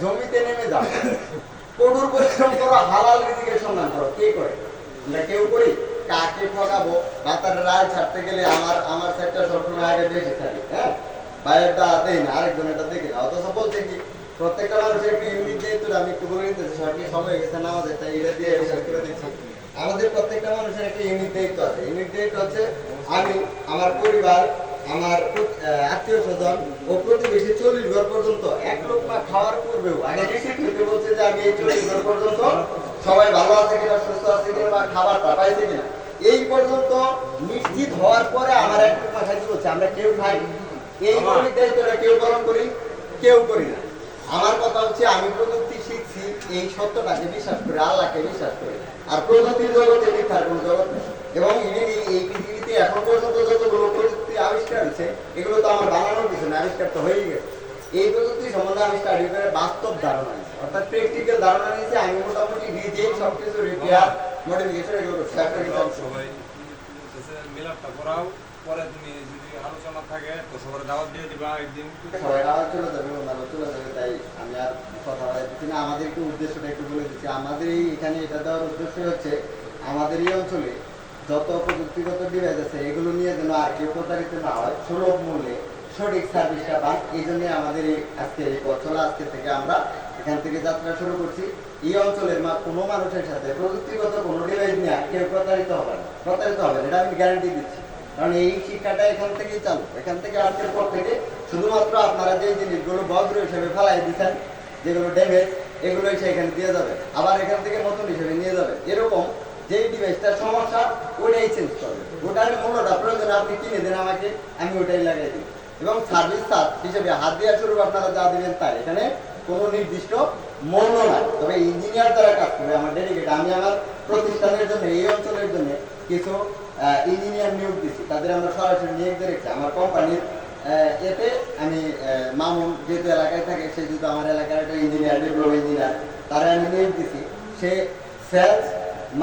জমিতে নেমে যাও, কঠোর পরিশ্রম করো, হালাল রিজিকের সন্ধান করো। কে করে? আমরা কেউ করি? কাকে ঠকাবো? বাতার রায় ছাড়তে গেলে আমার সেটটা সবসময় আগে বেশি থাকি, হ্যাঁ, বাইরেটা দেই না, আরেকজনেরটা দেখি না। অথচ বলছে কি প্রত্যেকটা মানুষের একটু ইউনিট দিয়ে তো আমি একটু বলে নিতেছি, সরকারি সময় গেছে না আমাদের, তাই এটা দিয়ে হিসাব করে দিচ্ছি। আমাদের প্রত্যেকটা মানুষের একটা ইউনিট দায়িত্ব আছে। ইউনিট দায়িত্ব হচ্ছে আমি, আমার পরিবার, আমার আত্মীয় স্বজন ও প্রতিবেশী 40 ঘর পর্যন্ত এক লোক পা খাওয়ার পূর্বেও আগে নিশ্চিত হইতে বলছে যে আমি এই 40 ঘর পর্যন্ত সবাই ভালো আছে কিনা, সুস্থ আছে কিনা, বা খাবারটা পাইছে কিনা, এই পর্যন্ত নিশ্চিত হওয়ার পরে আমার এক লোক খাইতে বলছে। আমরা কেউ খাই? এই মৌলিক দায়িত্বটা কেউ পালন করি? কেউ করি না। আমার কথা হচ্ছে আমি প্রযুক্তি শিখছি এই সত্যটাকে বিশ্বাস করে, আল্লাহকে বিশ্বাস করে। আর প্রযুক্তির জগতে মিথ্যার কোনো জগৎ নেই। এবং এই পৃথিবীতে এখন পর্যন্ত যতগুলো প্রযুক্তি আবিষ্কার হয়েছে এগুলো তো আমার বানানোর কিছু না, আবিষ্কার তো হয়েই গেছে। এই প্রযুক্তি সম্বন্ধে আমি স্টাডি করে বাস্তব ধারণা নিয়েছি, অর্থাৎ প্র্যাকটিক্যাল ধারণা নিয়েছি। আমি মোটামুটি নিজেই সবকিছু রিপেয়ার মডিফিকেশন এগুলো করছি। সবাই মিলাপটা করাও, পরে তুমি যদি আলোচনা থাকে তো সবার দাওয়াত দিয়ে দিবা একদিন। সবাই আবার চলে যাবে, ওনারা চলে যাবে, তাই আমি আর কথা বলছি না। আমাদের একটু উদ্দেশ্যটা একটু বলে দিচ্ছি। আমাদের এখানে এটা দেওয়ার উদ্দেশ্য হচ্ছে আমাদের এই অঞ্চলে যত প্রযুক্তিগত ডিভাইস আছে এগুলো নিয়ে যেন আর কেউ প্রতারিত না হয়, সুলভ মূল্যে সঠিক সার্ভিসটা পান। এই জন্য আমাদের এই আজকের এই পথ চলা। আজকে থেকে আমরা এখান থেকে যাত্রা শুরু করছি। এই অঞ্চলের কোনো মানুষের সাথে প্রযুক্তিগত কোনো ডিভাইস নিয়ে কেউ প্রতারিত হবে না, এটা আমি গ্যারান্টি দিচ্ছি। কারণ এই শিক্ষাটা এখান থেকেই চালু। এখান থেকে আজকের পর থেকে শুধুমাত্র আপনারা যে জিনিসগুলো বজ্র হিসেবে ফেলাই দিচ্ছেন, যেগুলো ড্যামেজ, এগুলো এসে এখানে দিয়ে যাবে, আবার এখান থেকে নতুন হিসেবে নিয়ে যাবে। এরকম যেই ডিভাইসটার সমস্যা ওটাই চেঞ্জ করবে, ওটার মূল্যটা প্রয়োজনে আপনি কিনে দেন আমাকে, আমি ওটাই লাগাই দিই। এবং সার্ভিস চার্জ হিসেবে হাত দেওয়ার স্বরূপ আপনারা যা দিবেন তাই, এখানে কোনো নির্দিষ্ট মূল্য নাই। তবে ইঞ্জিনিয়ার দ্বারা কাজ করে আমার ডেডিকেট। আমি আমার প্রতিষ্ঠানের জন্য, এই অঞ্চলের জন্য কিছু ইঞ্জিনিয়ার নিয়োগ দিচ্ছি, তাদের আমরা সরাসরি নিয়োগ দিয়ে রেখেছি আমার কোম্পানির। এতে আমি মামুন যেহেতু এলাকায় থাকে, সে যেহেতু আমার এলাকার একটা ইঞ্জিনিয়ার, ডিপ্লোমা ইঞ্জিনিয়ার, তারা আমি নিয়োগ দিচ্ছি। সে সেলস,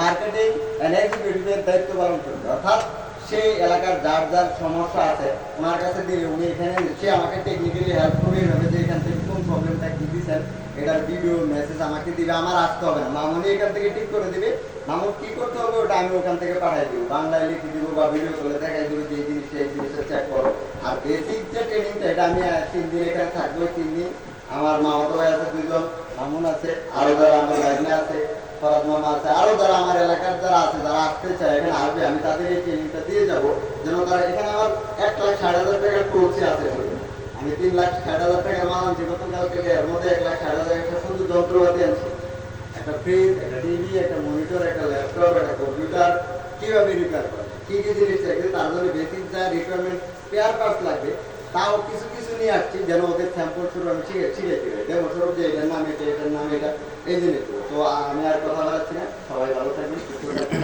মার্কেটিং অ্যান্ড এক্সিকিউটিভের দায়িত্ব পালন করবে। অর্থাৎ সেই এলাকার যার যার সমস্যা আছে ওনার কাছে দিলে উনি এখানে সে আমাকে টেকনিক্যালি হেল্প করবে, হবে যে এখান থেকে কোন প্রবলেমটা কি দিচ্ছেন এটার ভিডিও মেসেজ আমাকে দিবে, আমার আসতে হবে না, মামুনি এখান থেকে ঠিক করে দিবে। মামুন কি করতে হবে ওটা আমি ওখান থেকে পাঠাই দিব, বাংলায় লিখে দিব বা ভিডিও করে দেখাই দিব যে এই জিনিসটা চেক করো। আর বেসিক যে ট্রেনিংটা এটা আমি 3 দিন এখানে থাকবো। 3 দিন আমার মামাতো ভাই আছে 2 জন, মামুন আছে, আরো যারা আমার ভাইনা আছে, ফরাদ মামা আছে, আরো যারা আমার এলাকার যারা আছে, যারা আসতে চায় এখানে আসবে, আমি তাদের এই ট্রেনিংটা দিয়ে যাব যেন তারা এখানে আমার 1,60,000 টাকার কোর্সে আছে। আমি 3,60,000 টাকার মাল আনছি গতকালকে, এর মধ্যে 1,60,000 টাকা শুধু যন্ত্রপাতি আনছি, একটা ফ্রিজ, একটা টিভি, একটা মনিটর, একটা ল্যাপটপ, একটা কম্পিউটার, কিভাবে রিপেয়ার করে, কি কি জিনিস চাইছে, তার জন্য বেসিক যা রিকোয়ারমেন্ট স্পেয়ার পার্টস লাগবে তাও কিছু কিছু নিয়ে আসছি, যেন ওদের স্যাম্পল শুরু আমি শিখে দেবো স্বরূপ যে এটার নাম এটা, এটার নাম এটা, এই জিনিসগুলো। তো আমি আর কথা বলাচ্ছি না, সবাই ভালো থাকবেন, সুস্থ থাকবেন।